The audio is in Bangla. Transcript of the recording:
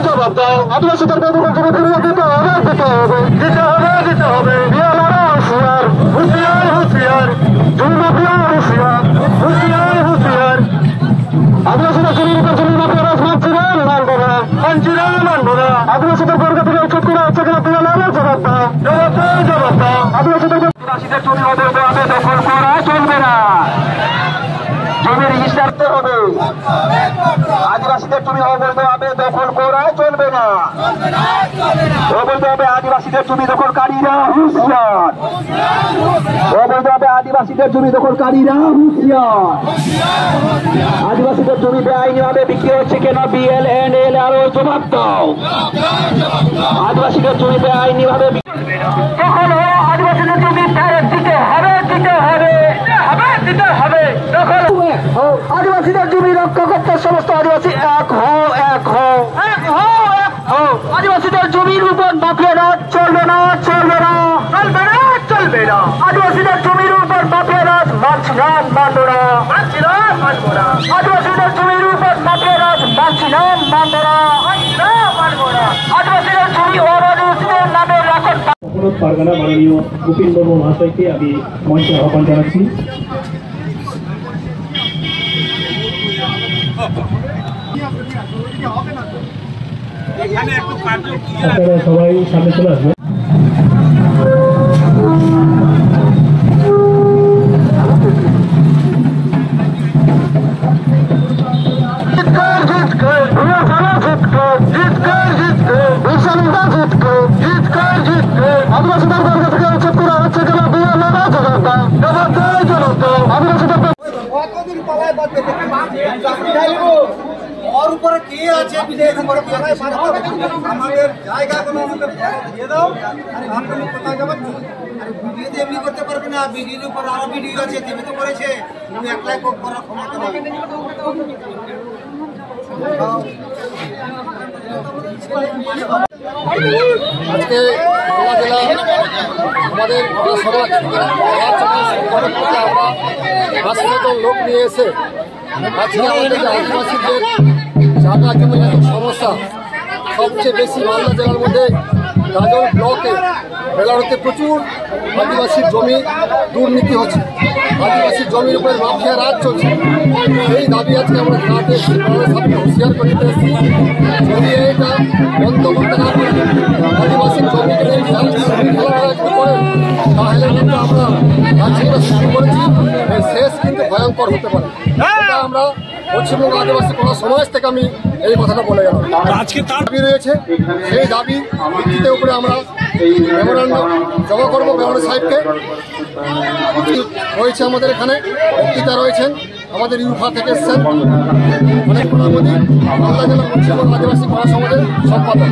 জবাব দাও আদিবাসীদের দিতে হবে হুঁশিয়ার হুঁশিয়ার হুঁশিয়ার হুঁশিয়ার আদিবাসীদের জমির উপর জমি মাফিয়া রাজ মানবো না আদিবাসীদের বর্গ থেকে উচ্ছেদ করা হচ্ছে কিনা তুলে নেবে জবাব দাও আদিবাসীদের জমি অবৈধভাবে দখল করা চলবে না। জমি রেজিস্টার হবে। আদিবাসীদের জমি অবৈধভাবে দখল করা চলবে না। অবৈধভাবে আদিবাসীদের জমি দখলকারীরা হুঁশিয়ার। অবৈধভাবে আদিবাসীদের জমি দখলকারীরা হুঁশিয়ার। আদিবাসীদের জমি বেআইনিভাবে বিক্রি হচ্ছে কেন BLNL আরো জবাব দাও। আদিবাসীদের জমি বেআইনিভাবে দখল হওয়া আদিবাসীদের জমি ফেরত দিতে হবে দখল আদিবাসীদের জমি রক্ষা করতে সমস্ত আদিবাসী এক হও আদিবাসীদের জমির উপর মাফিয়া রাজ চলবে না আদিবাসীদের জমির উপর মাফিয়া রাজ মানবো না আদিবাসীদের জমির উপর মাফিয়া রাজ মানবো না আদিবাসীদের জমি অবাধিতদের নামে রাখুন। পারগানা মাননীয় গোপীন বর্মা মহাশয়কে আমি মঞ্চে আহ্বান জানাচ্ছি। আপনারা সবাই সামনে চলে আসবেন। और ऊपर के আছে বিদেশ করে আমাদের জায়গাগুলো আমাদের দিয়ে দাও আর আমরা কোথায় যাব আর ভিডিও দিয়ে এমনি করতে পারবে না ভিডিওর উপর আরো ভিডিও আছে তুমি তো করেছে তুমি একলাই করার ক্ষমতা নেই। আজকে বাংলা জেলা আমাদের সভা আমরা লোক নিয়ে এসে আজকে আমাদের আদিবাসীদের জায়গা জমি সমস্যা সবচেয়ে বেশি মালদা জেলার মধ্যে গাজল ব্লকে বেলারতে প্রচুর আদিবাসীর জমি দুর্নীতি হচ্ছে, আদিবাসী জমির উপরে মাফিয়া রাজ চলছে। সেই দাবি আজকে আমরা জানাতে সামনে হুঁশিয়ার করে দিতে এসেছি। যদি এটা বন্ধ করতে না পারে আদিবাসীর জমিকে করেন তাহলে কিন্তু আমরা আজকে শুরু করেছি শেষ কিন্তু ভয়ঙ্কর হতে পারে। এটা আমরা পশ্চিমবঙ্গ আদিবাসী করার সমাজ থেকে আমি এই কথাটা বলে গেলাম। আজকে দাবি রয়েছে, সেই দাবি ভিত্তিতে উপরে আমরা মেমোরান্ডাম জমা করবো গভর্নর সাহেবকে। রয়েছে আমাদের এখানে বক্তৃতা রয়েছেন আমাদের ইউফা থেকে এসছেন অনেক প্রধানমন্ত্রী মালদা জেলা পশ্চিমবঙ্গ আদিবাসী করা সমাজের সম্পাদক।